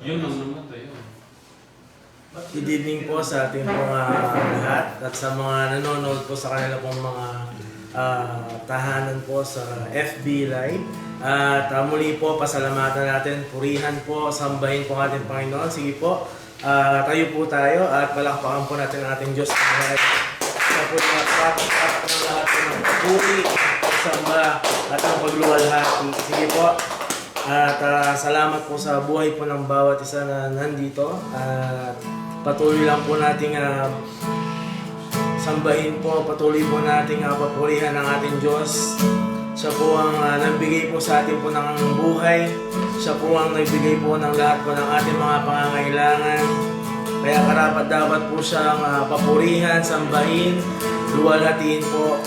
Yun ang namatay yun. Good evening po sa ating mga lahat at sa mga nanonood po sa kanila pong mga tahanan po sa FB Live. At muli po, pasalamatan natin, purihan po, sambahin po ang ating Panginoon. Sige po, tayo po tayo at palakpakan po natin ang ating Diyos. Sa po yung patak ng lahat po ng pagpuri, pagsamba, at ang pagluwalhati. Sige po. At salamat po sa buhay po ng bawat isa na nandito. At patuloy lang po nating sambahin po, patuloy po nating papurihan ang ating Diyos. Siya po ang nagbigay po sa atin po ng buhay. Siya po ang nagbigay po ng lahat po ng ating mga pangangailangan. Kaya karapat dapat po siyang papurihan, sambahin, luwalhatiin po.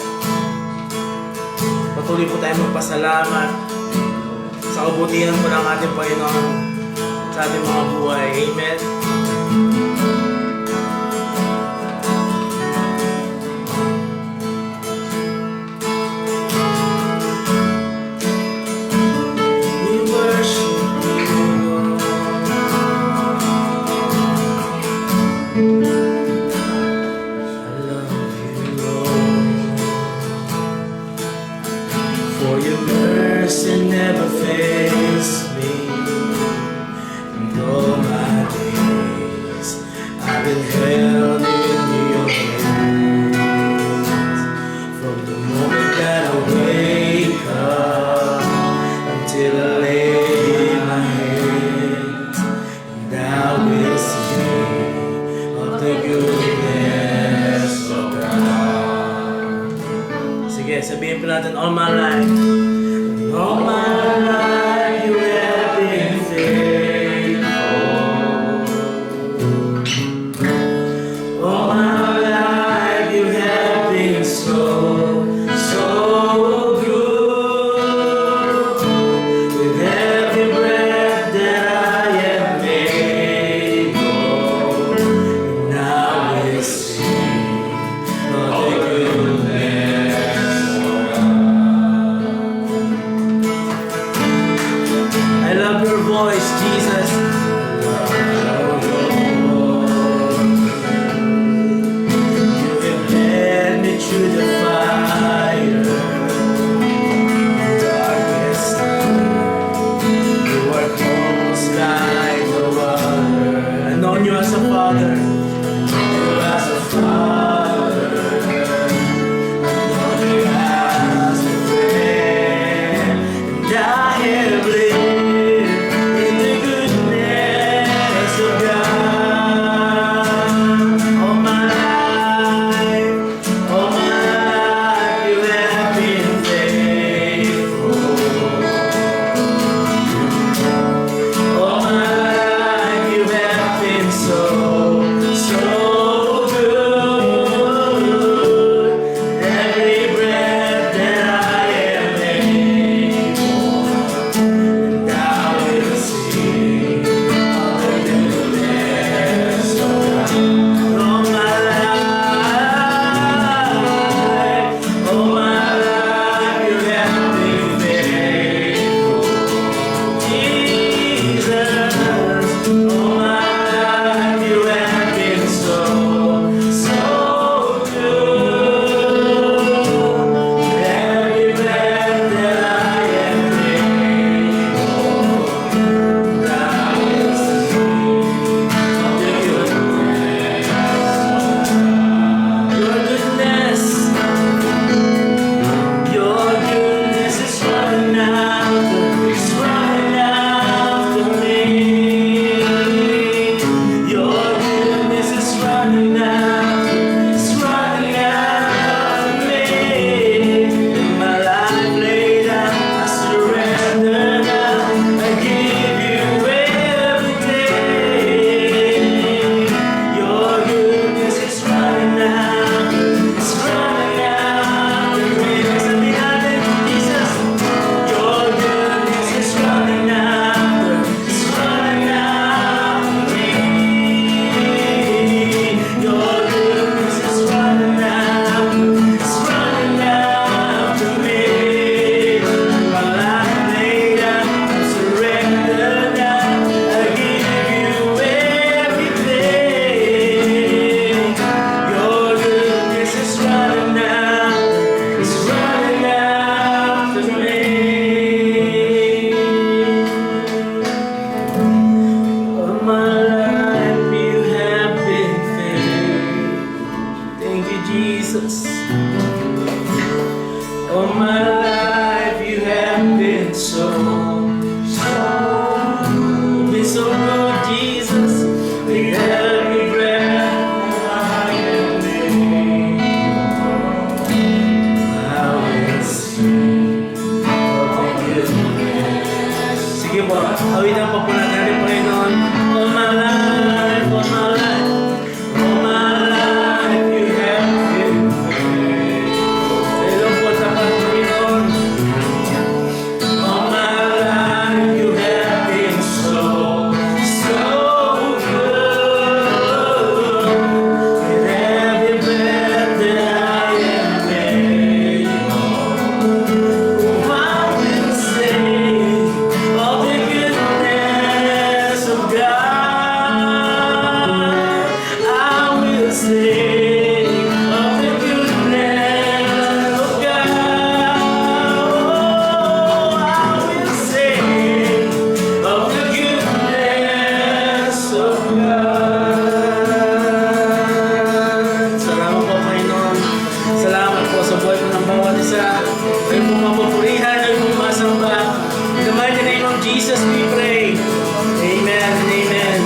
Patuloy po tayong magpasalamat sa kabutihan po ng ating Panginoon sa ating mga buhay. Amen. For your mercy never fails me. And all my days I've been held in your hands. From the moment that I wake up until I lay my head, and I will sing of the goodness of God. Sige, sabihin po natin, all my life. All my life you have been faithful. All my life you have been so, so good. With every breath that I am able, and I will sing of the goodness of God. All my life you have been so good, Jesus. With every breath I am living, I will sing of the goodness. Sige po, awitan pa po natin, Panginoon. All my life, all my life, all my life you have been good. Sa ilong po tapat, Panginoon. All my life you have been so good. With every breath that I am made, I will sing of the goodness of God. I will sing of the goodness of God. Oh, I will sing of the goodness of God. Salamat po, Panginoon. Salamat po sa buhay po ng bawat isa. Kayo po mapapurihan, kayo po masamba. In the mighty name of Jesus we pray. Amen and amen.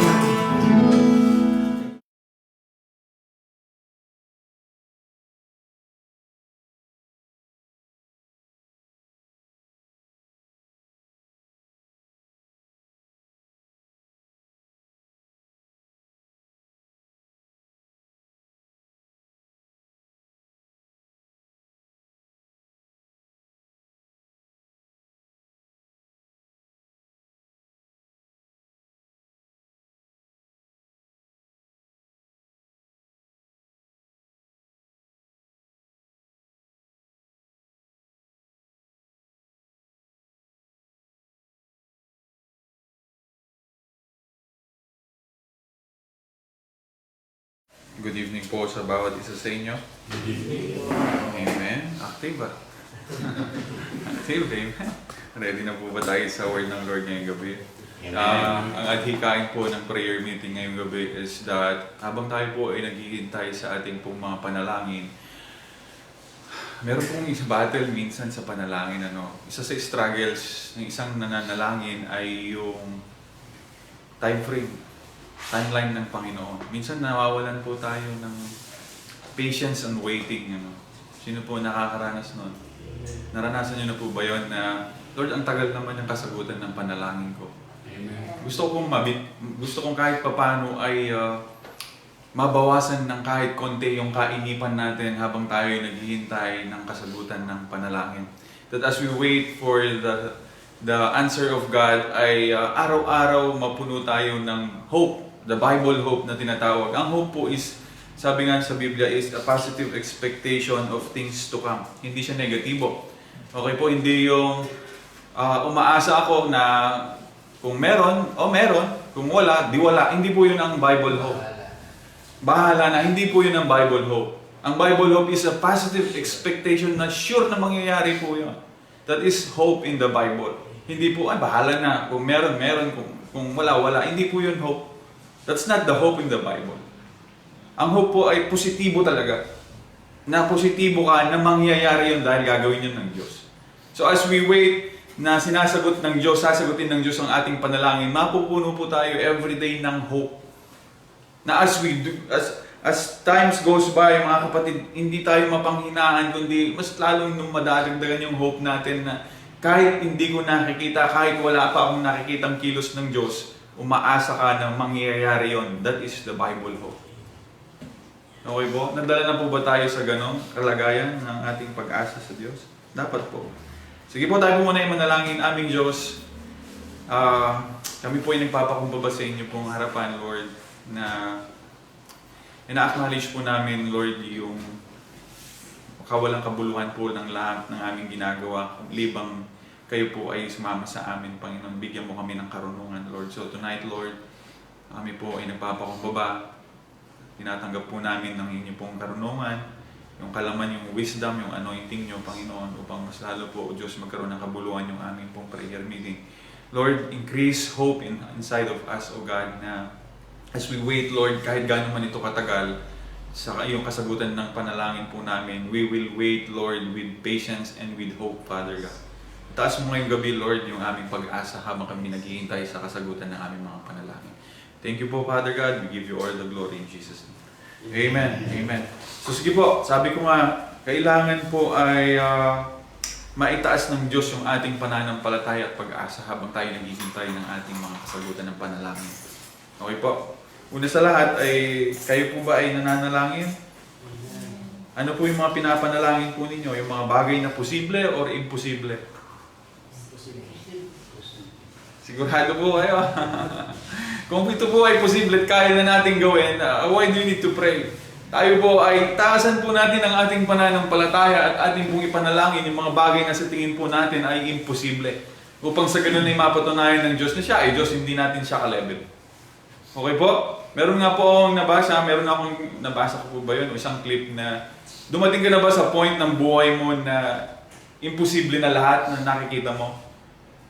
Good evening po sa bawat isa sa inyo. Good evening. Amen. Active ba? Active, amen. Ready na po ba tayo sa word ng Lord ngayong gabi? Ang adhikain po ng prayer meeting ngayong gabi is that habang tayo po ay naghihintay sa ating pong mga panalangin, meron pong isang battle minsan sa panalangin. Isa sa struggles ng isang nananalangin ay yung time frame. Timeline ng Panginoon. Minsan nawawalan po tayo ng patience and waiting. Sino po nakakaranas nun? Naranasan niyo na po ba yun na, Lord, ang tagal naman yung kasagutan ng panalangin ko. Amen. Gusto kong kahit papano ay mabawasan ng kahit konti yung kainipan natin habang tayo ay naghihintay ng kasagutan ng panalangin. That as we wait for the answer of God ay araw-araw mapuno tayo ng hope. The Bible hope na tinatawag. Ang hope po is, sabi nga sa Biblia, is a positive expectation of things to come. Hindi siya negatibo. Okay po, hindi yung umaasa ako na kung meron, meron. Kung wala, di wala. Hindi po yun ang Bible hope. Bahala na, hindi po yun ang Bible hope. Ang Bible hope is a positive expectation na sure na mangyayari po yun. That is hope in the Bible. Hindi po, bahala na. Kung meron, meron. Kung wala, wala. Hindi po yun hope. That's not the hope in the Bible. Ang hope po ay positibo talaga. Na positibo ka na mangyayari yun dahil gagawin yun ng Diyos. So as we wait na sinasagot ng Diyos, sasagutin ng Diyos ang ating panalangin, mapupuno po tayo everyday ng hope. Na as times goes by, mga kapatid, hindi tayo mapanghinaan, kundi mas lalong madadagdagan yung hope natin na kahit hindi ko nakikita, kahit wala pa akong nakikitang kilos ng Diyos, umaasa ka na mangyayari yon. That is the Bible hope. Okay po? Nagdala na po ba tayo sa ganong kalagayan ng ating pag-asa sa Diyos? Dapat po. Sige po, tayo po muna yung manalangin. Aming Diyos, kami po ay nagpapakumbaba sa inyo pong harapan, Lord, na ina-acknowledge po namin, Lord, yung kawalang kabuluhan po ng lahat ng aming ginagawa, libang kayo po ay sumama sa amin, Panginoon. Bigyan mo kami ng karunungan, Lord. So tonight, Lord, kami po ay nagpapakumbaba. Tinatanggap po namin ng inyo pong karunungan, yung kalaman, yung wisdom, yung anointing nyo, Panginoon, upang mas lalo po, O Diyos, magkaroon ng kabuluhan yung aming pong prayer meeting. Lord, increase hope inside of us, O God, na as we wait, Lord, kahit gano'n man ito katagal, sa iyong kasagutan ng panalangin po namin. We will wait, Lord, with patience and with hope, Father God. Taas mo ngayong gabi, Lord, yung aming pag-asa habang kami naghihintay sa kasagutan ng aming mga panalangin. Thank you po, Father God. We give you all the glory in Jesus' name. Amen. Amen. So sige po, sabi ko nga, kailangan po ay maitaas ng Diyos yung ating pananampalataya at pag-asa habang tayo naghihintay ng ating mga kasagutan ng panalangin. Okay po. Una sa lahat ay, kayo po ba ay nananalangin? Ano po yung mga pinapanalangin po ninyo? Yung mga bagay na posible or imposible? Sigurado po kayo. Kung ito po ay posible at kaya na natin gawin, why do you need to pray? Tayo po ay taasan po natin ang ating pananampalataya at ating pong ipanalangin yung mga bagay na sa tingin po natin ay imposible. Upang sa ganun ay mapatunayan ng Diyos na siya ay Diyos, hindi natin siya ka-level. Okay po? Meron nga po akong nabasa ko po ba yun? Isang clip na dumating ka na ba sa point ng buhay mo na imposible na lahat na nakikita mo?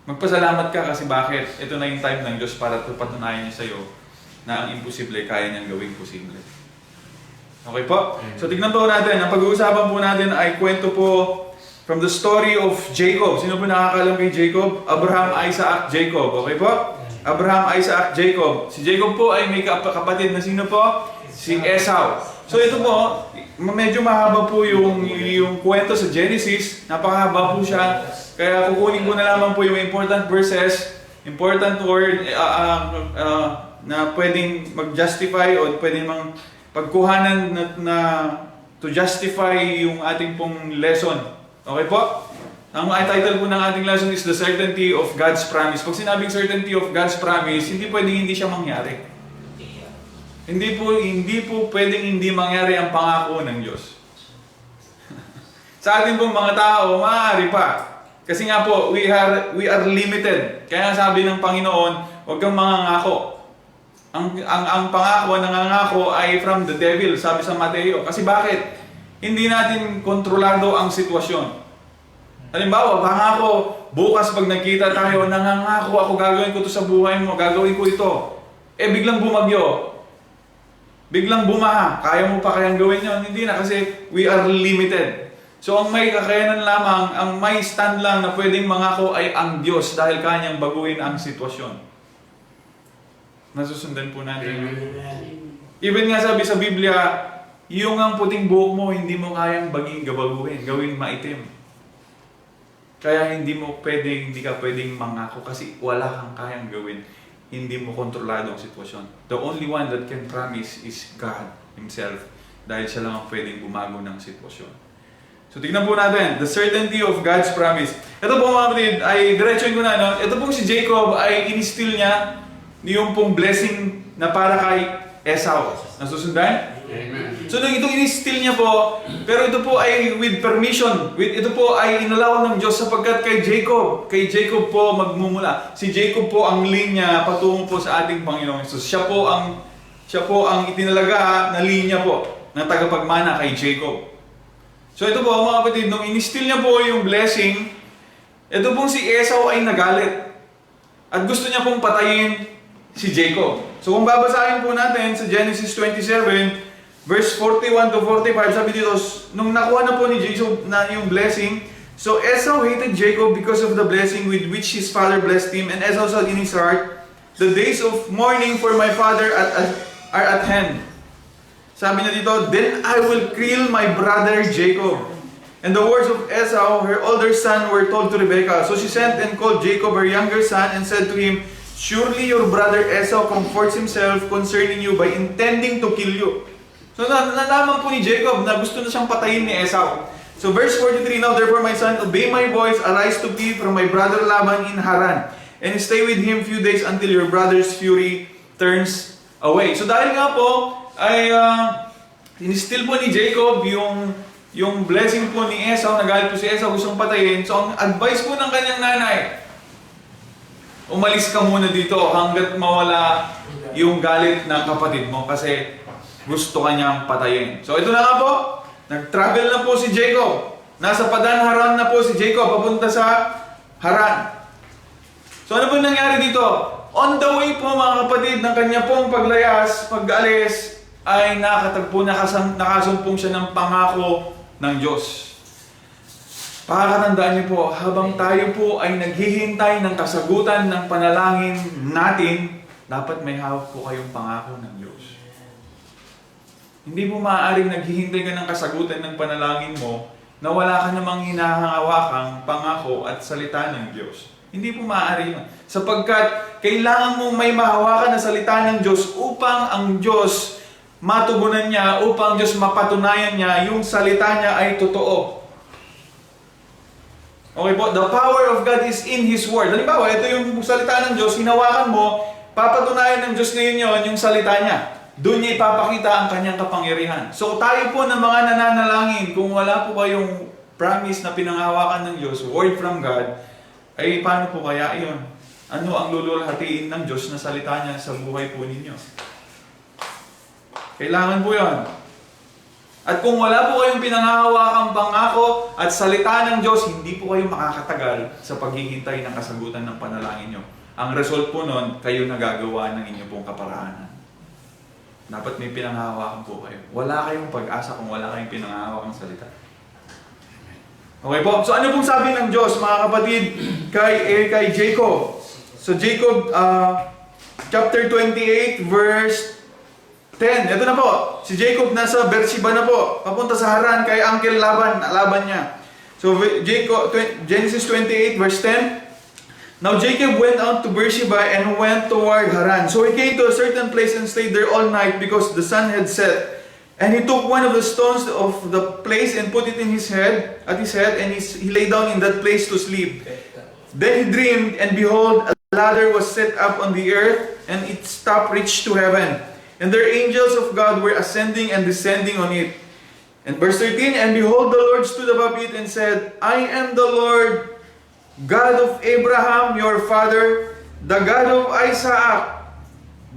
Magpasalamat ka kasi bakit? Ito na yung time ng Diyos para patunayan niya sa'yo na ang imposible kaya niyang gawing posible. Okay po? So tignan po natin, ang pag-uusapan po natin ay kwento po from the story of Jacob. Sino po nakakalam kay Jacob? Abraham, Isaac, Jacob. Okay po? Abraham, Isaac, Jacob. Si Jacob po ay may kapatid na sino po? Si Esau. So ito po, medyo mahaba po yung kwento sa Genesis. Napakahaba po siya. Kaya kukunin ko na lamang po yung important verses, important word na pwedeng mag-justify o pwedeng pagkuhanan na to justify yung ating pong lesson. Okay po? Ang title po ng ating lesson is The Certainty of God's Promise. Pag sinabing certainty of God's promise, hindi pwedeng hindi siya mangyari. Hindi po pwedeng hindi mangyari ang pangako ng Diyos. Sa ating pong mga tao, maaari pa. Kasi nga po, we are limited. Kaya sabi ng Panginoon, huwag kang mangangako. Ang pangako, nangangako ay from the devil, sabi sa Mateo. Kasi bakit? Hindi natin kontrolado ang sitwasyon. Halimbawa, pangako, bukas pag nagkita tayo, nangangako ako, gagawin ko ito sa buhay mo, gagawin ko ito. Biglang bumagyo. Biglang bumaha. Kaya mo pa kayang gawin yun? Hindi na, kasi we are limited. So, ang may kakayanan lamang, ang may stand lang na pwedeng mangako ay ang Diyos dahil kanyang baguhin ang sitwasyon. Nasusundan po natin. Even nga sabi sa Biblia, yung ang puting buhok mo, hindi mo kayang baguhin, gawin maitim. Kaya hindi ka pwedeng mangako kasi wala kang kayang gawin. Hindi mo kontrolado ang sitwasyon. The only one that can promise is God Himself. Dahil siya lang ang pwedeng bumago ng sitwasyon. So tignan po natin, the certainty of God's promise. Ito po mga kapatid, ay diretsuin ko na, no? Ito pong si Jacob ay in-instill niya yung pong blessing na para kay Esau. Nasusundan? Amen. So nung itong in-instill niya po, pero ito po ay with permission. Ito po ay inalaw ng Diyos sapagkat kay Jacob po magmumula. Si Jacob po ang linya patungo po sa ating Panginoong Jesus. Siya po ang itinalaga na linya po na tagapagmana kay Jacob. So ito po mga kapatid, nung in-instill niya po yung blessing, ito pong si Esau ay nagalit. At gusto niya pong patayin si Jacob. So kung babasahin po natin sa Genesis 27, verse 41 to 45, sabi dito, nung nakuha na po ni Jacob na yung blessing, so Esau hated Jacob because of the blessing with which his father blessed him, and Esau said in his heart, the days of mourning for my father are at hand. Sabi niya dito, then I will kill my brother Jacob. And the words of Esau, her older son, were told to Rebekah. So she sent and called Jacob, her younger son, and said to him, surely your brother Esau comforts himself concerning you by intending to kill you. So nalaman po ni Jacob na gusto na siyang patayin ni Esau. So verse 43, now therefore my son, obey my voice, arise to flee from my brother Laban in Haran, and stay with him few days until your brother's fury turns away. So dahil nga po, ay in-still po ni Jacob yung blessing po ni Esau, nagalit po si Esau, gustong patayin. So ang advice po ng kanyang nanay, umalis ka muna dito hanggat mawala yung galit ng kapatid mo kasi gusto kanyang patayin. So ito na nga po, nag-travel na po si Jacob. Nasa Padan Haran na po si Jacob, papunta sa Haran. So ano po nangyari dito? On the way po mga kapatid ng kanya pong pag-alis, ay nakasumpong siya ng pangako ng Diyos. Pakakatandaan niyo po, habang tayo po ay naghihintay ng kasagutan ng panalangin natin, dapat may hawak po kayong pangako ng Diyos. Hindi po maaaring naghihintay ka ng kasagutan ng panalangin mo na wala ka namang hinahangawakang pangako at salita ng Diyos. Hindi po maaari yun. Sapagkat kailangan mong may mahawakan na salita ng Diyos upang ang Diyos matugunan niya, upang ang Diyos mapatunayan niya yung salita niya ay totoo. Okay po, the power of God is in His Word. Halimbawa, ito yung salita ng Diyos, hinawakan mo, papatunayan ng Diyos ngayon yun, yung salita niya. Doon niya ipapakita ang kanyang kapangyarihan. So tayo po ng mga nananalangin, kung wala po kayong promise na pinanghawakan ng Diyos, word from God, ay paano po kaya iyon? Ano ang lululhatiin ng Diyos na salita niya sa buhay po ninyo? Kailangan po yun. At kung wala po kayong pinanghahawakang pangako at salita ng Diyos, hindi po kayo makakatagal sa paghihintay ng kasagutan ng panalangin nyo. Ang result po nun, kayo nagagawa ng inyong pong kaparaanan. Dapat may pinanghahawakan po kayo. Wala kayong pag-asa kung wala kayong pinanghahawakang salita. Okay po? So ano pong sabi ng Diyos, mga kapatid, kay Jacob? So Jacob, chapter 28, verse 10. Ito na po. Si Jacob nasa Beersheba na po. Papunta sa Haran kay Uncle Laban niya. So Jacob, Genesis 28 verse 10. Now Jacob went out to Beersheba and went toward Haran. So he came to a certain place and stayed there all night because the sun had set. And he took one of the stones of the place and put it in his head, and he lay down in that place to sleep. Then he dreamed, and behold, a ladder was set up on the earth, and its top reached to heaven. And their angels of God were ascending and descending on it. And verse 13, and behold, the Lord stood above it and said, I am the Lord, God of Abraham, your father, the God of Isaac.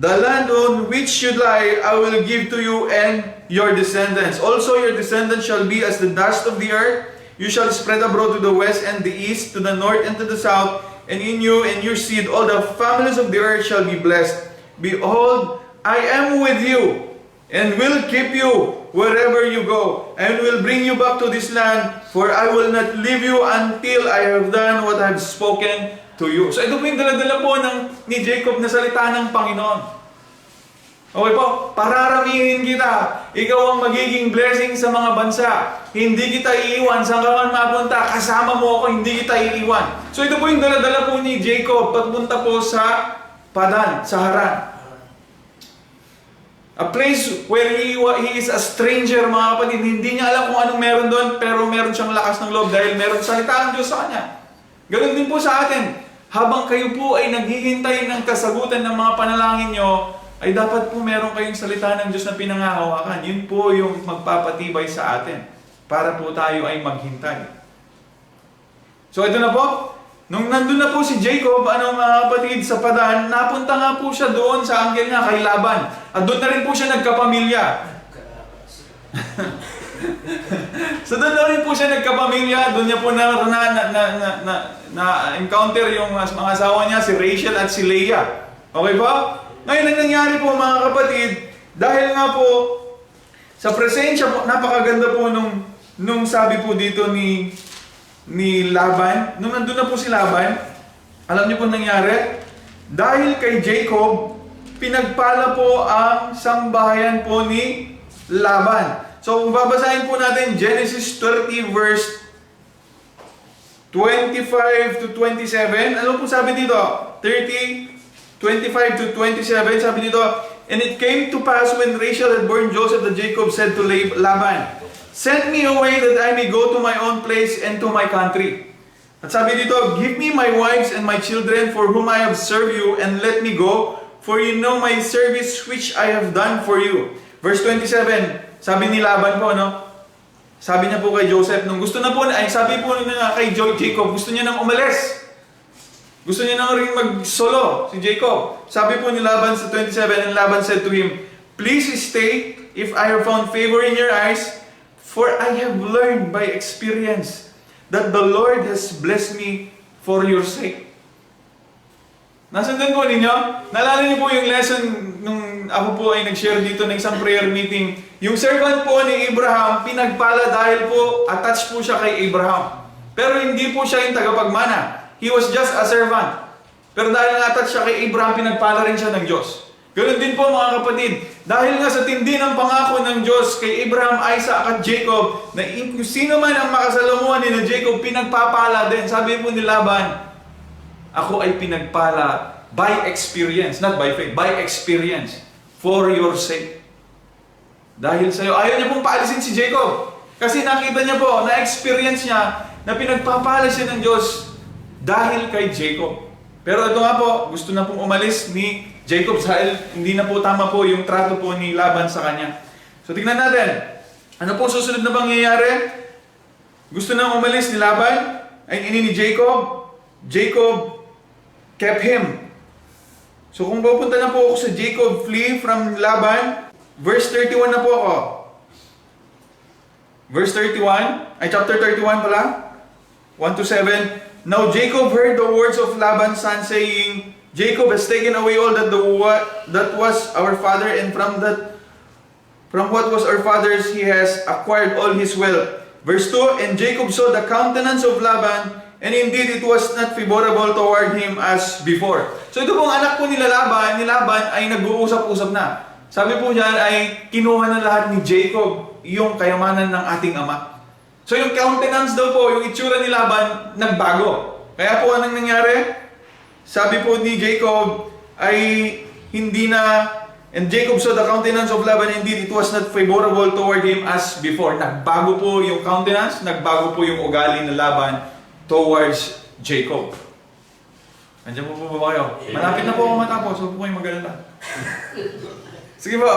The land on which you lie, I will give to you and your descendants. Also your descendants shall be as the dust of the earth. You shall spread abroad to the west and the east, to the north and to the south. And in you and your seed all the families of the earth shall be blessed. Behold, I am with you, and will keep you wherever you go, and will bring you back to this land, for I will not leave you until I have done what I have spoken to you. So ito po yung dala-dala po ni Jacob na salita ng Panginoon. Okay po, pararamihin kita. Ikaw ang magiging blessing sa mga bansa. Hindi kita iiwan. Saan ka man mapunta, kasama mo ako, hindi kita iiwan. So ito po yung dala-dala po ni Jacob pagpunta po sa Padan, sa Haran. A place where he is a stranger, mga kapatid. Hindi niya alam kung anong meron doon, pero meron siyang lakas ng loob dahil meron salita ng Diyos sa kanya. Ganun din po sa atin. Habang kayo po ay naghihintay ng kasagutan ng mga panalangin nyo, ay dapat po meron kayong salita ng Diyos na pinangahawakan. Yun po yung magpapatibay sa atin para po tayo ay maghintay. So ito na po. Nung nandun na po si Jacob, mga kapatid, sa Padan, napunta nga po siya doon sa uncle niya, kay Laban. At doon na rin po siya nagkapamilya. So doon na rin po siya nagkapamilya. Doon niya po na-encounter yung mga asawa niya, si Rachel at si Leah. Okay po? Ngayon ang nangyari po, mga kapatid, dahil nga po, sa presensya po, napakaganda po nung sabi po dito ni Laban, nung nandun na po si Laban, alam niyo po nangyari? Dahil kay Jacob, pinagpala po ang sambahayan po ni Laban. So, kung babasahin po natin Genesis 30 verse 25 to 27, ano po sabi dito? 30, 25 to 27, sabi dito, and it came to pass when Rachel had borne Joseph that Jacob said to Laban, send me away that I may go to my own place and to my country. At sabi dito, give me my wives and my children for whom I have served you, and let me go, for you know my service which I have done for you. Verse 27, sabi ni Laban po, sabi niya po kay Joseph, nung gusto na po, sabi po na kay Jacob, gusto niya nang umalis. Gusto niya nang rin mag-solo, si Jacob. Sabi po ni Laban sa 27, and Laban said to him, please stay if I have found favor in your eyes, for I have learned by experience that the Lord has blessed me for your sake. Nasundan po ninyo? Naalala niyo po yung lesson nung ako po ay nag-share dito ng isang prayer meeting. Yung servant po ni Abraham, pinagpala dahil po attached po siya kay Abraham. Pero hindi po siya yung tagapagmana. He was just a servant. Pero dahil nga-attached siya kay Abraham, pinagpala rin siya ng Diyos. Ganoon din po mga kapatid, dahil nga sa tindi ng pangako ng Diyos kay Abraham, Isaac at Jacob, na kung sino man ang makasalamuhan ni na Jacob, pinagpapala din. Sabi po ni Laban, ako ay pinagpala by experience, not by faith, by experience, for your sake. Dahil sa'yo, ayaw niya pong paalisin si Jacob. Kasi nakita niya po, na-experience niya, na pinagpapala siya ng Diyos dahil kay Jacob. Pero ito nga po, gusto na pong umalis ni Jacob dahil hindi na po tama po yung trato po ni Laban sa kanya. So tingnan natin, ano po susunod na mangyayari? Gusto na umalis ni Laban, ay ini ni Jacob. Jacob kept him. So kung pupunta na po ako sa Jacob, flee from Laban, verse 31 na po ako. Verse 31, ay chapter 31 pala, 1 to 7. Now Jacob heard the words of Laban's son, saying, Jacob has taken away all that was our father, and from what was our father's he has acquired all his wealth. Verse 2, and Jacob saw the countenance of Laban, and indeed it was not favorable toward him as before. So ito pong anak po ni Laban ay nag-uusap-usap na. Sabi po diyan ay kinuha na lahat ni Jacob yung kayamanan ng ating ama. So yung countenance daw po, yung itsura ni Laban, nagbago. Kaya po anong nangyari? Sabi po ni Jacob ay hindi na, and Jacob saw the countenance of Laban, indeed it was not favorable toward him as before. Nagbago po yung countenance, nagbago po yung ugali ng Laban towards Jacob. Andiyan po ba kayo? Malapit na po ako matapos, huwag po kayong mag-alala. Sige po,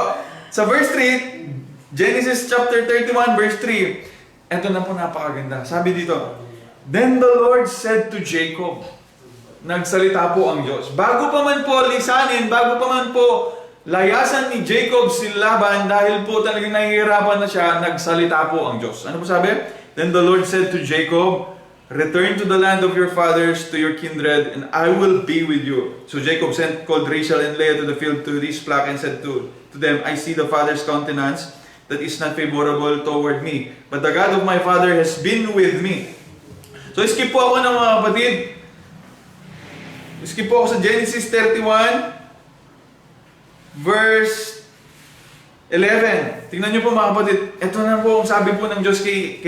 sa verse 3, Genesis chapter 31 verse 3, eto na po napakaganda. Sabi dito, then the Lord said to Jacob, nagsalita po ang Diyos. Bago pa man po lisanin, bago pa man po layasan ni Jacob si Laban, dahil po talagang nahihirapan na siya, nagsalita po ang Diyos. Ano po sabi? Then the Lord said to Jacob, return to the land of your fathers, to your kindred, and I will be with you. So Jacob called Rachel and Leah to the field to this flock and said to them, I see the father's countenance that is not favorable toward me, but the God of my father has been with me. So skip po ako ng mga kapatid. Skip po ako sa Genesis 31 verse 11. Tingnan niyo po mga kapatid. Ito na po ang sabi po ng Diyos kay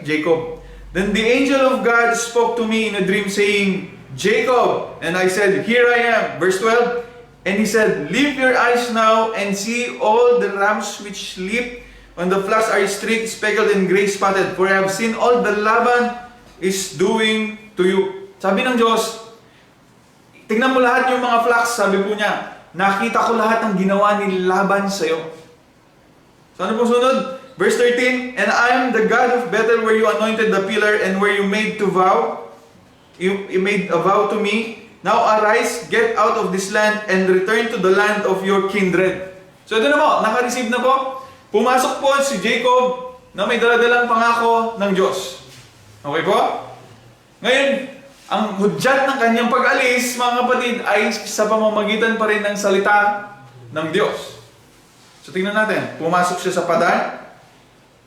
Jacob. Then the angel of God spoke to me in a dream saying, Jacob. And I said, here I am. Verse 12. And he said, lift your eyes now and see all the rams which sleep when the flocks are streaked, speckled, and gray spotted. For I have seen all the Laban is doing to you. Sabi ng Diyos, tingnan mo lahat yung mga flocks. Sabi po niya, nakita ko lahat ng ginawa ni Laban sa'yo. So ano po sunod? Verse 13, and I am the God of Bethel where you anointed the pillar and where you made a vow to me. Now arise, get out of this land and return to the land of your kindred. So ito na po, naka-receive na po. Pumasok po si Jacob na may daladalang pangako ng Diyos. Okay po? Ngayon, ang hudyat ng kanyang pag-alis, mga kapatid, ay sa pamamagitan pa rin ng salita ng Diyos. So tingnan natin, pumasok siya sa Padan,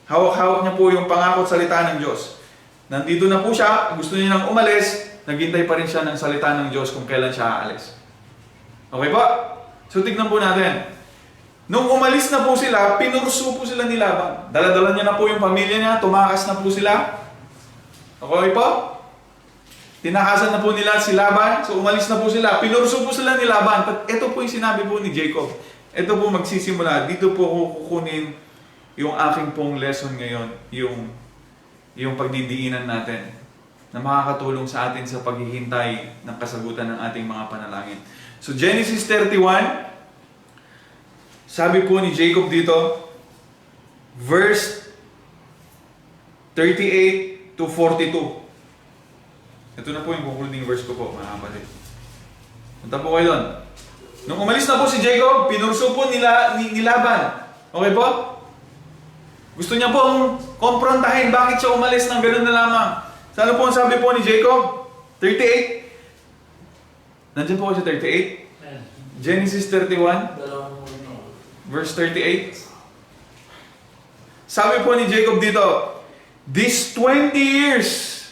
hawak-hawak niya po yung pangako at salita ng Diyos. Nandito na po siya, gusto niya nang umalis, naghintay pa rin siya ng salita ng Diyos kung kailan siya aalis. Okay po? So tignan po natin. Nung umalis na po sila, pinurso po sila ni Laban. Dala-dala niya na po yung pamilya niya, tumakas na po sila. Okay po? Tinakasan na po nila si Laban, so umalis na po sila. Pinurso po sila ni Laban. But ito po yung sinabi po ni Jacob. Ito po magsisimula. Dito po kukunin yung aking pong lesson ngayon. Yung pagdidiinan natin na makakatulong sa atin sa paghihintay ng kasagutan ng ating mga panalangin. So Genesis 31, sabi po ni Jacob dito, verse 38 to 42. Ito na po yung concluding verse ko po, mga kapatid. Punta po kayo doon. Nung umalis na po si Jacob, pinurso po ni Laban. Okay po? Gusto niya pong komprontahin bakit siya umalis ng ganun na lamang. Ano po ang sabi po ni Jacob? 38. Nandiyan po ako sa 38. Genesis 31, verse 38. Sabi po ni Jacob dito, this 20 years.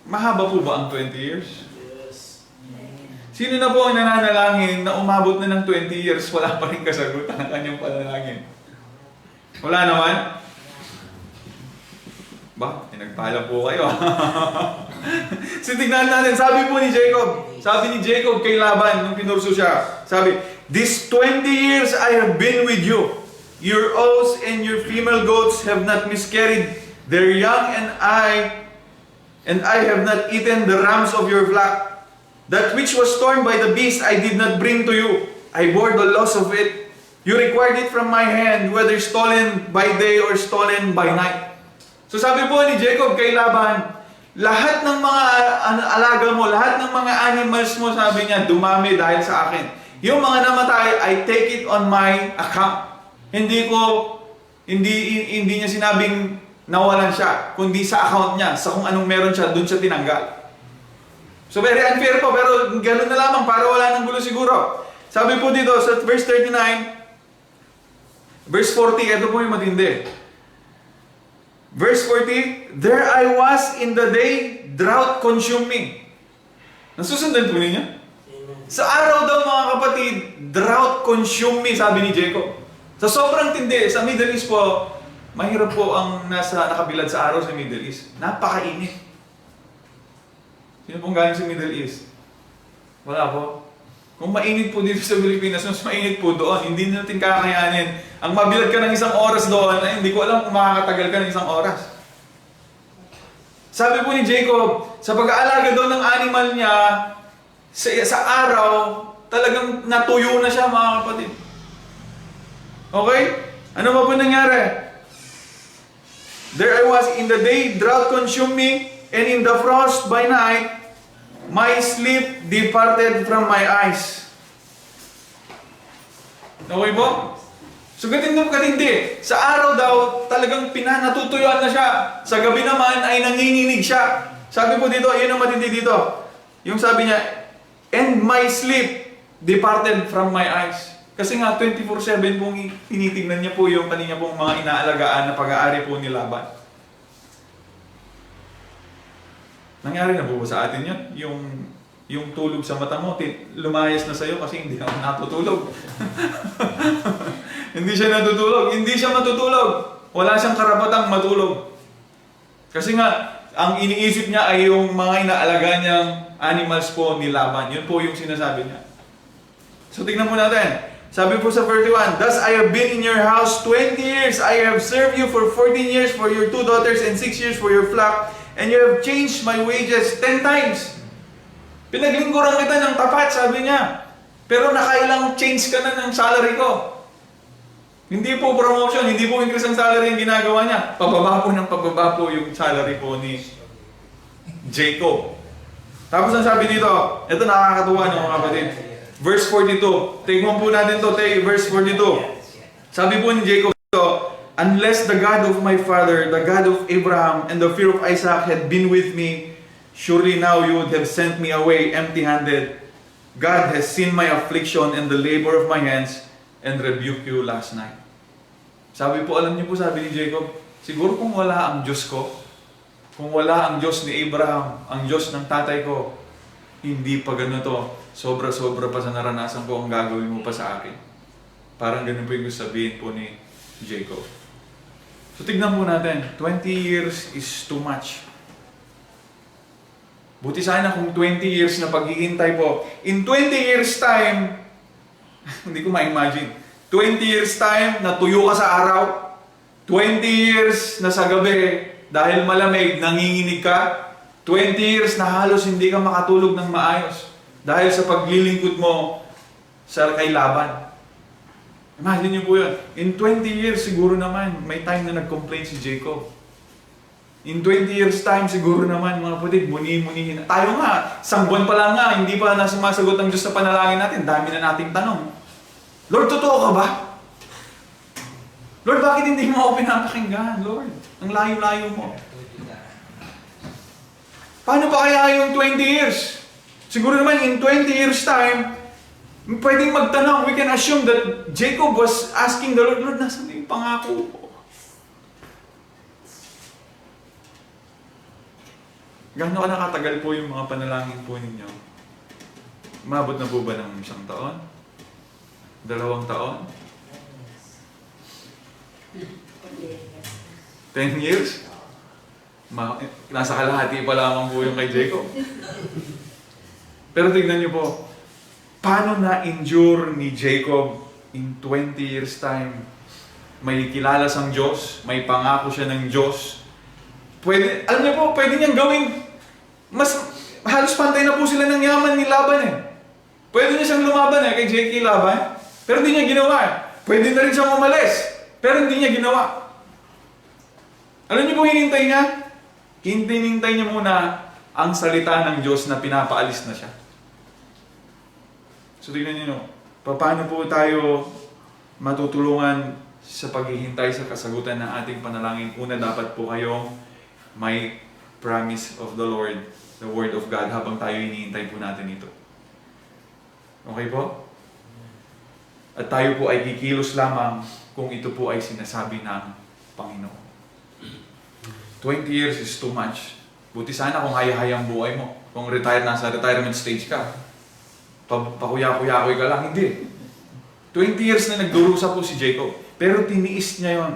Mahaba po ba ang 20 years? Yes. Sino na po ang nananalangin na umabot na ng 20 years, wala pa rin kasagutan ng kanyang panalangin? Wala naman? Ba, pinagpala po kayo. So tignan natin, sabi po ni Jacob kay Laban nung pinurso siya, sabi, this 20 years I have been with you. Your oats and your female goats have not miscarried their young, and I have not eaten the rams of your flock. That which was torn by the beast I did not bring to you. I bore the loss of it. You required it from my hand, whether stolen by day or stolen by night. So sabi po ni Jacob kay Laban, lahat ng mga alaga mo, lahat ng mga animals mo, sabi niya, dumami dahil sa akin. Yung mga namatay, I take it on my account. Hindi niya sinabing nawalan siya, kundi sa account niya, sa kung anong meron siya, doon siya tinanggal. So very unfair po, pero ganoon na lamang para wala ng gulo siguro. Sabi po dito sa verse 39, verse 40, ito po yung matindi. Verse 40, there I was in the day, drought consumed me. Nasusundan po ninyo? Amen. Sa araw daw mga kapatid, drought consumed me, sabi ni Jacob. Sa sobrang tindi, sa Middle East po, mahirap po ang nakabilad sa araw sa Middle East. Napakainit. Sino pong galing sa Middle East? Wala po. Kung mainit po dito sa Pilipinas, mas mainit po doon. Hindi natin kakayanin. Ang mabilad ka ng isang oras doon, ay hindi ko alam kung makakatagal ka ng isang oras. Sabi po ni Jacob, sa pag-aalaga doon ng animal niya, sa araw, talagang natuyo na siya mga kapatid. Okay? Ano ba po nangyari? There I was in the day, drought consumed me, and in the frost by night, my sleep departed from my eyes. Okay po? So katindi. Sa araw daw, talagang natutuyuan na siya. Sa gabi naman ay nanginginig siya. Sabi po dito, yun ang matindi dito. Yung sabi niya, and my sleep departed from my eyes. Kasi nga, 24/7 pong tinitignan niya po yung kanya pong mga inaalagaan na pag-aari po ni Laban. Nangyari na po ba sa atin yun? Yung tulog sa mata mo, lumayas na sa'yo kasi hindi ka natutulog. Hindi siya natutulog. Hindi siya matutulog. Wala siyang karapatang matulog. Kasi nga, ang iniisip niya ay yung mga inaalaga niyang animals po ni Laban. Yun po yung sinasabi niya. So tignan mo natin. Sabi po sa 41, thus I have been in your house 20 years. I have served you for 14 years for your 2 daughters and 6 years for your flock. And you have changed my wages 10 times. Pinaglingkuran kita ng tapat, sabi niya. Pero nakailang change ka na ng salary ko. Hindi po promotion, hindi po increase ang salary yung ginagawa niya. Pababa po yung salary po ni Jacob. Tapos ang sabi dito, ito nakakatuwa ng mga kapatid. Verse 42. Tingnan po natin to, verse 42. Sabi po ni Jacob dito, unless the God of my father, the God of Abraham, and the fear of Isaac had been with me, surely now you would have sent me away empty-handed. God has seen my affliction and the labor of my hands and rebuked you last night. Sabi po, alam niyo po, sabi ni Jacob, siguro kung wala ang Diyos ko, kung wala ang Diyos ni Abraham, ang Diyos ng tatay ko, hindi pa ganito. Sobra-sobra pa sa naranasan ko ang gagawin mo pa sa akin. Parang ganun po yung sabihin po ni Jacob. So tignan po natin, 20 years is too much. Buti sana kung 20 years na paghihintay po. In 20 years time, hindi ko ma-imagine. 20 years time, natuyo ka sa araw. 20 years na sa gabi, dahil malamig, nanginginig ka. 20 years na halos hindi ka makatulog ng maayos. Dahil sa paglilingkod mo sa kay Laban. Imagine niyo po yun. In 20 years, siguro naman, may time na nag-complain si Jacob. In 20 years time, siguro naman, mga kapatid, muni-munihin. Tayo nga, isang buwan pa lang nga, hindi pa nasumasagot ang Diyos sa panalangin natin. Dami na nating tanong. Lord, totoo ka ba? Lord, bakit hindi mo ako pinapakinggan? Lord, ang layo-layo mo. Paano pa kaya yung 20 years? Siguro naman in 20 years time, pwedeng magtanong, we can assume that Jacob was asking the Lord, Lord, nasaan na yung pangako ko? Gaano ka nakatagal po yung mga panalangin po ninyo? Umabot na po ba ng 1 taon? 2 taon? 10 years? Nasa kalahati pa lamang po yung kay Jacob. Pero tignan niyo po, paano na-endure ni Jacob in 20 years time? May kilala sang Diyos, may pangako siya ng Diyos. Pwede, alam niyo po, pwede niyang gawin, halos pantay na po sila ng yaman ni Laban eh. Pwede niya siyang lumaban eh, kay J.K. Laban, pero hindi niya ginawa eh. Pwede na rin siyang umalis, pero hindi niya ginawa. Alam niyo po hinintay niya? Hinintay niya muna ang salita ng Diyos na pinapaalis na siya. So tignan niyo, paano po tayo matutulungan sa paghihintay sa kasagutan ng ating panalangin? Una, dapat po kayong may promise of the Lord, the Word of God, habang tayo hinihintay po natin ito. Okay po? At tayo po ay kikilos lamang kung ito po ay sinasabi ng Panginoon. 20 years is too much. Buti sana kung haya-hayang buhay mo. Kung nasa retirement stage ka, pakuya-kuya-kuy ka lang. Hindi. 20 years na nagdurusa po si Jacob. Pero tiniis niya yun.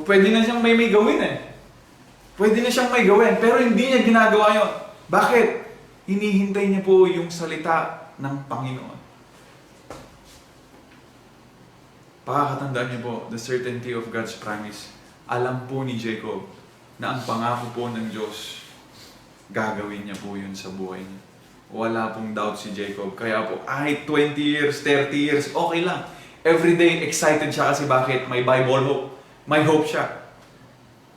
Pwede na siyang may gawin eh. Pwede na siyang may gawin. Pero hindi niya ginagawa yun. Bakit? Hinihintay niya po yung salita ng Panginoon. Pakakatandaan niyo po, the certainty of God's promise. Alam po ni Jacob na ang pangako po ng Diyos, gagawin niya po yun sa buhay niya. Wala pong doubt si Jacob. Kaya po, 20 years, 30 years, okay lang. Every day, excited siya kasi bakit? May Bible hope. May hope siya.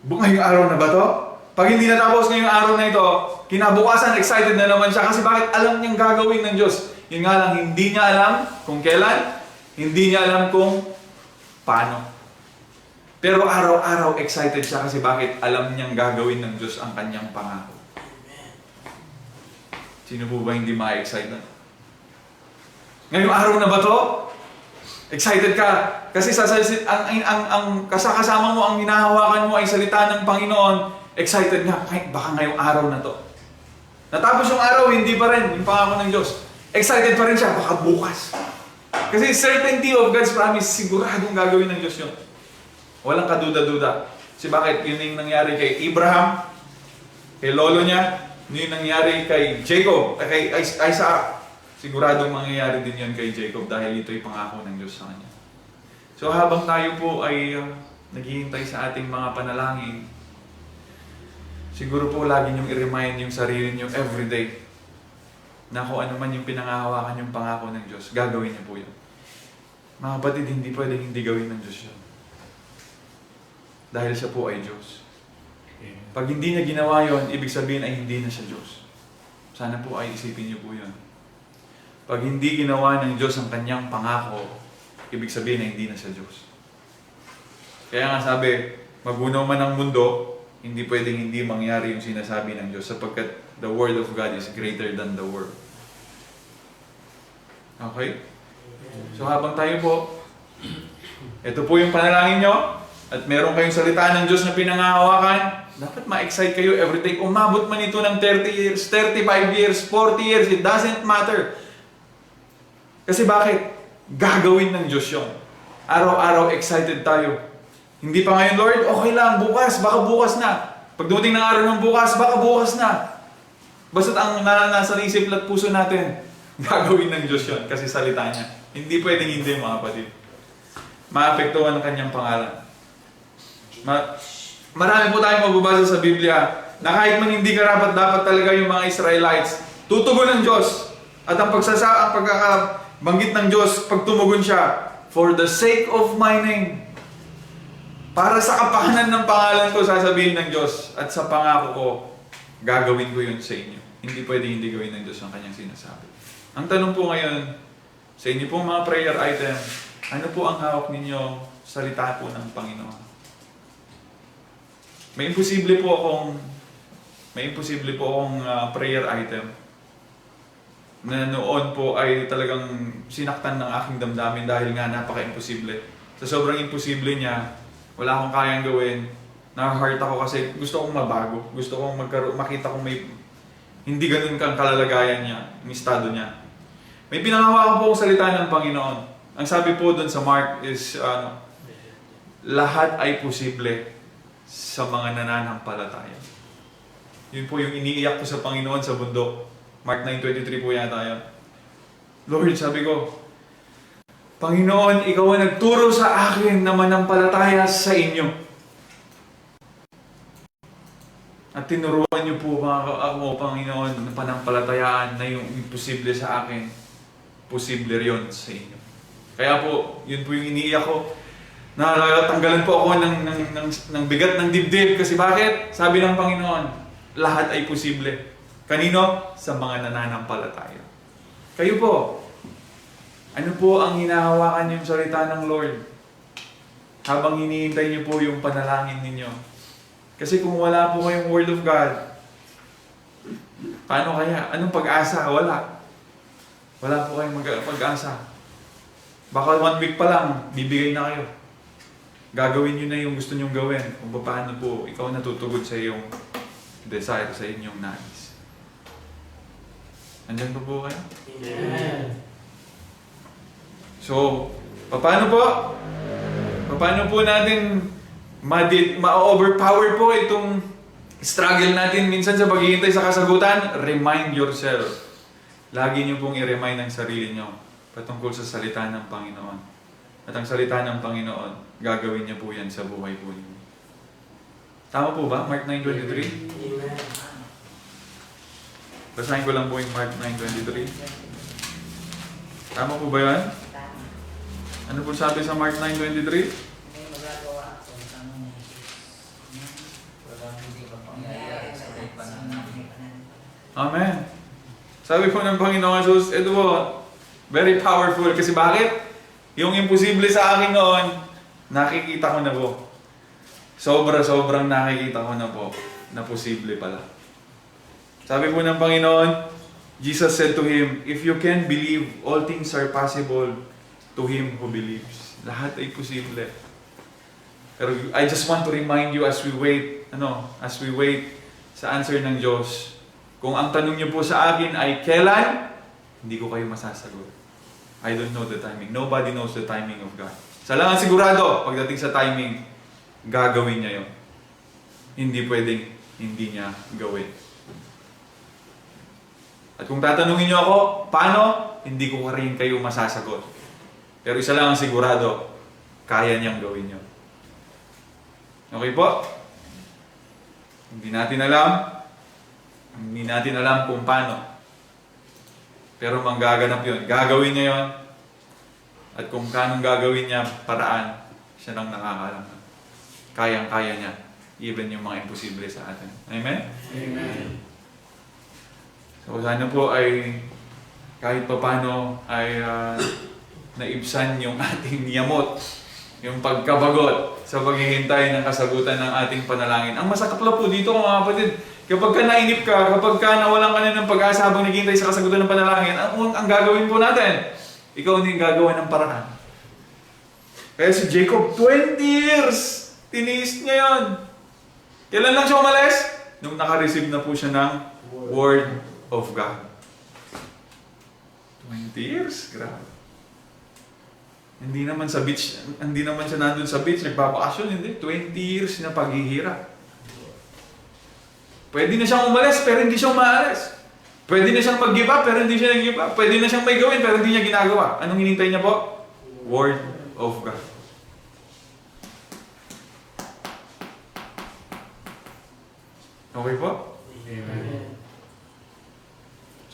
Ngayong araw na ba to? Pag hindi natapos ngayong araw na ito, kinabukasan, excited na naman siya kasi bakit? Alam niyang gagawin ng Diyos. Yun nga lang, hindi niya alam kung kailan, hindi niya alam kung paano. Pero araw-araw excited siya kasi bakit? Alam niyang gagawin ng Diyos ang kanyang pangako. Sino po ba hindi ma-excite na? Ngayong araw na ba to? Excited ka? Kasi ang kasama mo, ang hinahawakan mo ay salita ng Panginoon. Excited nga, baka ngayong araw na to. Natapos yung araw, hindi pa rin yung pangako ng Diyos. Excited pa rin siya, baka bukas. Kasi certainty of God's promise, siguradong gagawin ng Diyos yun. Walang kaduda-duda. Kasi bakit? Yun yung nangyari kay Abraham, kay lolo niya, yun yung nangyari kay Jacob, kay Isaac. Siguradong mangyayari din yun kay Jacob dahil ito'y pangako ng Diyos sa kanya. So habang tayo po ay naghihintay sa ating mga panalangin, siguro po lagi niyong i-remind yung sarili niyo everyday na kung ano man yung pinangahawakan yung pangako ng Diyos, gagawin niyo po yun. Mga kapatid, hindi pwedeng hindi gawin ng Diyos yun. Dahil siya po ay Diyos. Pag hindi niya ginawa yun, ibig sabihin ay hindi na siya Diyos. Sana po ay isipin niyo po yun. Pag hindi ginawa ng Diyos ang kanyang pangako, ibig sabihin na hindi na siya Diyos. Kaya nga sabi, magunaw man ang mundo, hindi pwedeng hindi mangyari yung sinasabi ng Diyos sapagkat the Word of God is greater than the world. Okay? So habang tayo po, ito po yung panalangin nyo, at meron kayong salita ng Diyos na pinangahawakan, dapat ma-excite kayo everyday. Umabot man ito ng 30 years, 35 years, 40 years, it doesn't matter. Kasi bakit? Gagawin ng Diyos yun. Araw-araw excited tayo. Hindi pa ngayon, Lord, okay lang, bukas, baka bukas na. Pag dumating ng araw ng bukas, baka bukas na. Basta't ang nasa isip at puso natin, gagawin ng Diyos yun kasi salita niya. Hindi pwedeng hindi, mga kapatid. Maapektuhan ang kanyang pangalan. Marami po tayong magbabasa sa Biblia na kahit man hindi karapat-dapat talaga yung mga Israelites, tutugon ng Diyos. At ang pagkakabanggit ng Diyos, pag tumugon siya, for the sake of my name, para sa kapahanan ng pangalan ko, sasabihin ng Diyos, at sa pangako ko, gagawin ko yun sa inyo. Hindi pwede hindi gawin ng Diyos ang kanyang sinasabi. Ang tanong po ngayon, sa inyo pong mga prayer item, ano po ang hawak ninyo salita po ng Panginoon? May imposible po akong prayer item. na noon po ay talagang sinaktan ng aking damdamin dahil nga napaka-imposible. Sa sobrang imposible niya, wala akong kayang gawin. Na-hurt ako kasi gusto kong mabago. Gusto kong makita kong may hindi ganun kang kalalagayan niya, yung estado niya. May pinangawakan po akong salita ng Panginoon. Ang sabi po doon sa Mark is, lahat ay posible sa mga nananampalataya. Yun po yung iniiyak ko sa Panginoon sa bundok. Mark 9:23 po yata yun. Lord, sabi ko, Panginoon, Ikaw ang nagturo sa akin na manampalataya sa inyo. At tinuruan niyo po ako, Panginoon, ng panampalatayaan na yung imposible sa akin, posible riyon sa inyo. Kaya po, yun po yung iniiyak ko. Natanggalan po ako ng bigat ng dibdib. Kasi bakit? Sabi ng Panginoon, lahat ay posible. Kanino? Sa mga nananampalataya. Kayo po, ano po ang hinahawakan yung salita ng Lord? Habang hinihintay niyo po yung panalangin ninyo. Kasi kung wala po kayong Word of God, paano kaya? Anong pag-asa? Wala. Wala po kayong pag-asa. Baka 1 week pa lang, bibigay na kayo. Gagawin nyo na yung gusto nyong gawin. Kung paano po, ikaw natutugod sa iyong desire, sa inyong nais. Andyan po kayo? Amen. So, paano po? Paano po natin ma-overpower po itong struggle natin minsan sa paghihintay sa kasagutan? Remind yourself. Lagi niyo pong i-remind ang sarili niyo patungkol sa salita ng Panginoon. At ang salita ng Panginoon, gagawin niya po yan sa buhay po niyo. Tama po ba? Mark 9:23? Amen. Basahin ko lang po yung Mark 9:23. Tama po ba yan? Ano po sabi sa Mark 9:23? Amen. Sabi po ng Panginoon Jesus, ito po, very powerful. Kasi bakit? Yung imposible sa akin noon, nakikita ko na po. Sobrang nakikita ko na po na posible pala. Sabi po ng Panginoon, Jesus said to him, if you can believe, all things are possible to him who believes. Lahat ay posible. Pero I just want to remind you as we wait sa answer ng Diyos, kung ang tanong niyo po sa akin ay kailan, hindi ko kayo masasagot. I don't know the timing. Nobody knows the timing of God. Sa lang ang sigurado, pagdating sa timing, gagawin niya yun. Hindi pwedeng hindi niya gawin. At kung tatanungin niyo ako, paano? Hindi ko rin kayo masasagot. Pero isa lang ang sigurado, kaya niyang gawin yun. Okay po? Hindi natin alam kung paano. Pero manggaganap yun. Gagawin niya yun. At kung kanong gagawin niya, paraan, siya lang nakakalam. Kayang-kaya niya. Even yung mga imposible sa atin. Amen? Amen. So sana po ay kahit papano ay naibsan yung ating yamot, yung pagkabagot sa paghihintay ng kasagutan ng ating panalangin. Ang masakapla po dito mga kapatid, kapag ka nainip ka, kapag ka nawalan ka na ng pag-asa habang naghihintay sa kasagutan ng panalangin, ang gagawin po natin, ikaw din gagawa ng paraan. Kaya si Jacob, 20 years, tiniis niya yun. Kailan lang siya umalis? Nung naka-receive na po siya ng Word of God. 20 years, grabe. Hindi naman siya nandun sa beach, nagpapakasyon, hindi. 20 years na paghihirap. Pwede na siyang umalis, pero hindi siya umaalis. Pwede na siyang mag-give up, pero hindi siya nag-give up. Pwede na siyang may gawin, pero hindi niya ginagawa. Anong hinintay niya po? Word of God. Okay po? Amen.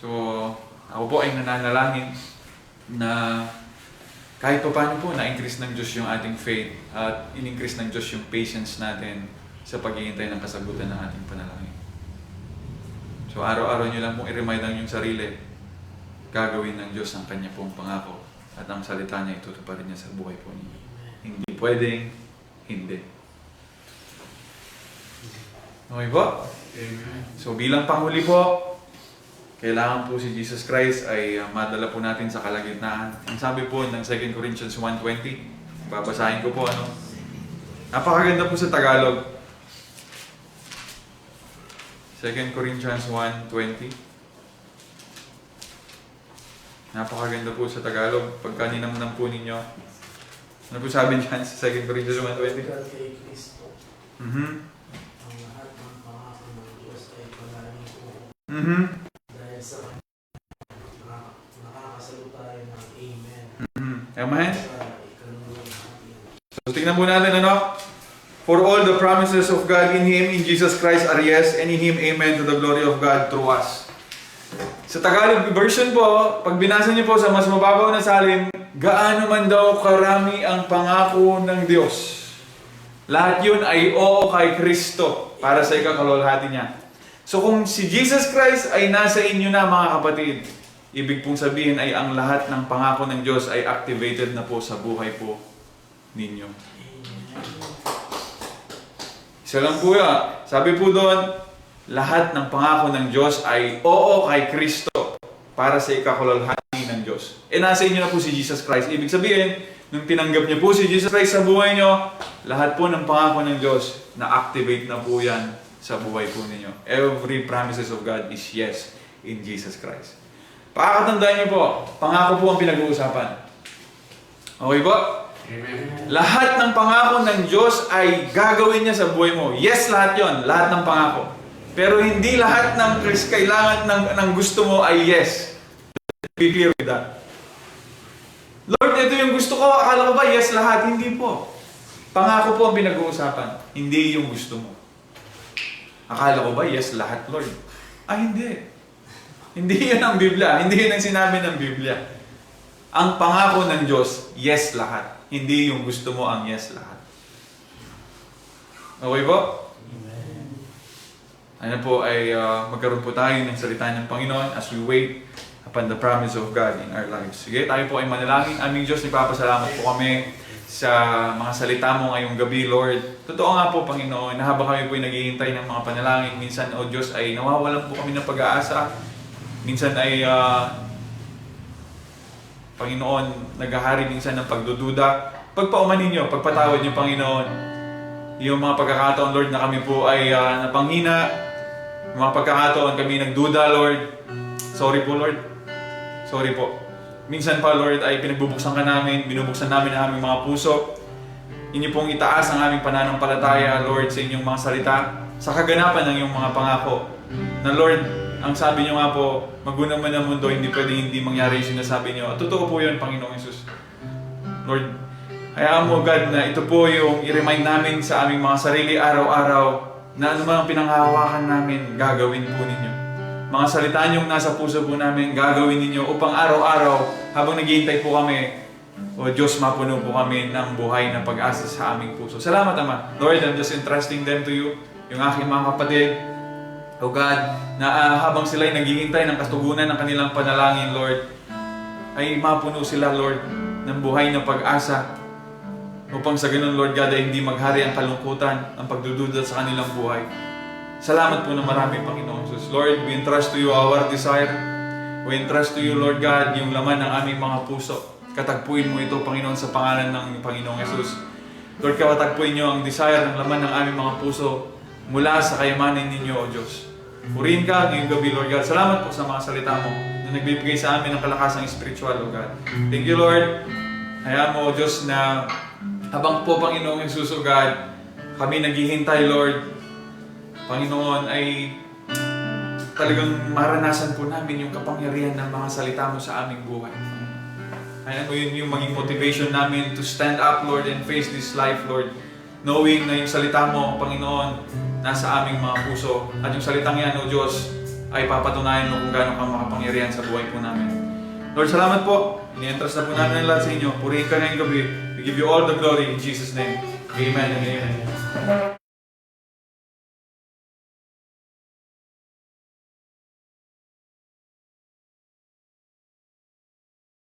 So, ako po ay nananalangin na kahit pa paano po, na-increase ng Diyos yung ating faith at in-increase ng Diyos yung patience natin sa paghihintay ng kasagutan ng ating panalangin. So, araw-araw nyo lang pong i-remind ang yung sarili, gagawin ng Diyos ang Kanya pong pangako at ang salita niya itutuparin niya sa buhay po ninyo. Hindi pwedeng, hindi. Okay po? Amen. So, bilang panghuli po, kailangan po si Jesus Christ ay madala po natin sa kalagitnaan. Ang sabi po ng 2 Corinthians 1:20, babasahin ko po napakaganda po sa Tagalog. 2 Corinthians 1:20. Napakaganda po sa Tagalog. Pagka ninamnam po ninyo. Ano po sabi dyan sa 2 Corinthians 1:20? Kay Kristo, ang lahat ng pangako ng Diyos ay palaging po. Dahil sa nakakasalut tayo ng Amen. Amen? Sa ikaluluwang natin. So tingnan po natin For all the promises of God in Him, in Jesus Christ are yes, and in Him amen to the glory of God through us. Sa Tagalog version po, pag binasa niyo po sa mas mababaw na salin, gaano man daw karami ang pangako ng Diyos. Lahat yun ay oo kay Kristo para sa ikakalulhati niya. So kung si Jesus Christ ay nasa inyo na mga kapatid, ibig pong sabihin ay ang lahat ng pangako ng Diyos ay activated na po sa buhay po ninyo. Isa lang po yan. Sabi po doon, lahat ng pangako ng Diyos ay oo kay Kristo para sa ikakalulhati ng Diyos. Nasa inyo na po si Jesus Christ. Ibig sabihin, nung tinanggap niyo po si Jesus Christ sa buhay niyo, lahat po ng pangako ng Diyos na-activate na po yan sa buhay po ninyo. Every promises of God is yes in Jesus Christ. Pakakatandaan niyo po, pangako po ang pinag-uusapan. Okay po? Amen. Lahat ng pangako ng Diyos ay gagawin niya sa buhay mo. Yes, lahat yon, lahat ng pangako. Pero hindi lahat ng kailangan ng gusto mo ay yes. Be clear with that. Lord, ito yung gusto ko. Akala ko ba yes lahat? Hindi po. Pangako po ang pinag-uusapan. Hindi yung gusto mo. Akala ko ba yes lahat, Lord? Hindi. Hindi yun ang Biblia. Hindi yun ang sinabi ng Biblia. Ang pangako ng Diyos, yes lahat. Hindi yung gusto mo ang yes lahat. Okay po? Ano po ay magkaroon po tayo ng salita ng Panginoon as we wait upon the promise of God in our lives. Sige, tayo po ay manalangin. Aming Diyos, nagpapasalamat po kami sa mga salita mo ngayong gabi, Lord. Totoo nga po, Panginoon, na habang kami po ay naghihintay ng mga panalangin, minsan, O Diyos, ay nawawalan po kami ng pag-aasa. Minsan ay Panginoon, naghahari minsan ng pagdududa. Pagpaumanin niyo, pagpatawad niyo, Panginoon, yung mga pagkakataon, Lord, na kami po ay napanghina, yung mga pagkakataon kami nagduda, Lord. Sorry po, Lord. Sorry po. Minsan pa, Lord, ay pinagbubuksan ka namin, binubuksan namin ang aming mga puso. Inyo pong itaas ang aming pananampalataya, Lord, sa inyong mga salita, sa kaganapan ng iyong mga pangako. Na, Lord, ang sabi niyo nga po, magunaman ang mundo, hindi pwedeng hindi mangyari yung sinasabi niyo. At totoo po yun, Panginoong Jesus. Lord, hayaan mo, God, na ito po yung i-remind namin sa aming mga sarili araw-araw na ano man ang pinanghahawakan namin, gagawin po ninyo. Mga salita niyong nasa puso po namin, gagawin ninyo upang araw-araw, habang naghihintay po kami, O Diyos, mapuno po kami ng buhay na pag-asa sa aming puso. Salamat, Ama. Lord, I'm just entrusting them to you, yung aking mga kapatid. O God, na habang sila'y naghihintay ng katugunan ng kanilang panalangin, Lord, ay mapuno sila, Lord, ng buhay na pag-asa. Upang sa ganun, Lord God, ay hindi maghari ang kalungkutan, ang pagdududa sa kanilang buhay. Salamat po na marami, Panginoon Jesus. Lord, we entrust to you our desire. We entrust to you, Lord God, yung laman ng aming mga puso. Katagpuin mo ito, Panginoon, sa pangalan ng Panginoong Jesus. Lord, katagpuin niyo ang desire ng laman ng aming mga puso mula sa kayamanan ninyo, O Diyos. Purihin ka ngayong gabi, Lord God. Salamat po sa mga salita mo na nagbibigay sa amin ng kalakasang spiritual, O God. Thank you, Lord. Hayaan mo, O Diyos, na habang po, Panginoong Jesus, O God, kami naghihintay, Lord, Panginoon, ay talagang maranasan po namin yung kapangyarihan ng mga salita mo sa aming buhay. Hayaan mo yun yung maging motivation namin to stand up, Lord, and face this life, Lord. Knowing na yung salita mo, Panginoon, nasa aming mga puso. At yung salitang yan, O Diyos, ay papatunayan mo kung gaano kang makapangyarihan sa buhay po namin. Lord, salamat po. Ini-entrust na po namin ang lahat sa inyo. Purihin ka ngayong gabi. We give you all the glory in Jesus' name. Amen and amen.